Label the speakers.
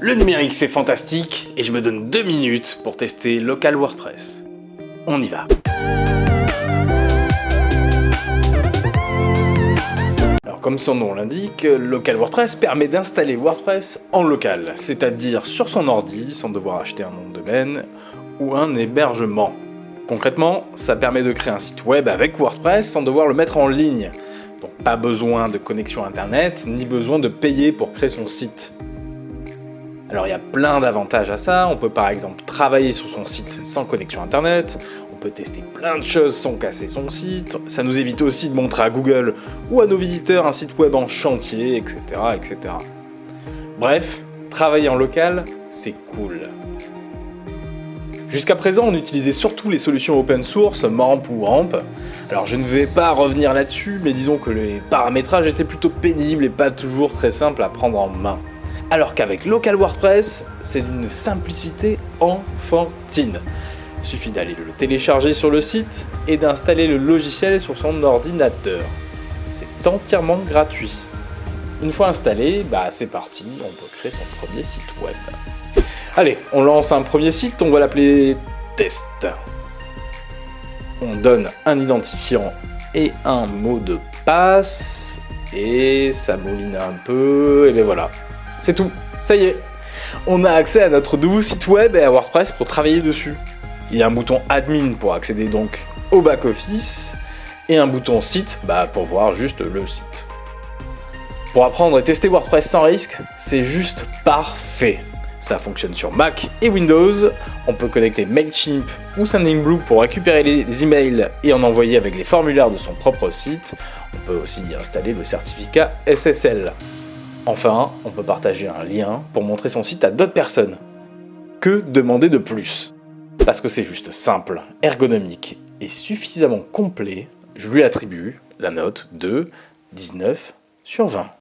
Speaker 1: Le numérique c'est fantastique et je me donne 2 minutes pour tester Local WordPress. On y va. Alors comme son nom l'indique, Local WordPress permet d'installer WordPress en local, c'est-à-dire sur son ordi sans devoir acheter un nom de domaine ou un hébergement. Concrètement, ça permet de créer un site web avec WordPress sans devoir le mettre en ligne. Donc pas besoin de connexion internet, ni besoin de payer pour créer son site. Alors il y a plein d'avantages à ça, on peut par exemple travailler sur son site sans connexion internet, on peut tester plein de choses sans casser son site, ça nous évite aussi de montrer à Google ou à nos visiteurs un site web en chantier, etc. etc. Bref, travailler en local, c'est cool. Jusqu'à présent, on utilisait surtout les solutions open source, MAMP ou AMP. Alors je ne vais pas revenir là-dessus, mais disons que les paramétrages étaient plutôt pénibles et pas toujours très simples à prendre en main. Alors qu'avec Local WordPress, c'est d'une simplicité enfantine. Il suffit d'aller le télécharger sur le site et d'installer le logiciel sur son ordinateur. C'est entièrement gratuit. Une fois installé, c'est parti, on peut créer son premier site web. Allez, on lance un premier site, on va l'appeler Test. On donne un identifiant et un mot de passe, et ça mouline un peu, et bien voilà. C'est tout, ça y est. On a accès à notre nouveau site web et à WordPress pour travailler dessus. Il y a un bouton Admin pour accéder donc au back-office, et un bouton Site pour voir juste le site. Pour apprendre et tester WordPress sans risque, c'est juste parfait. Ça fonctionne sur Mac et Windows, on peut connecter Mailchimp ou Sendinblue pour récupérer les emails et en envoyer avec les formulaires de son propre site. On peut aussi y installer le certificat SSL. Enfin, on peut partager un lien pour montrer son site à d'autres personnes. Que demander de plus? Parce que c'est juste simple, ergonomique et suffisamment complet, je lui attribue la note de 19 sur 20.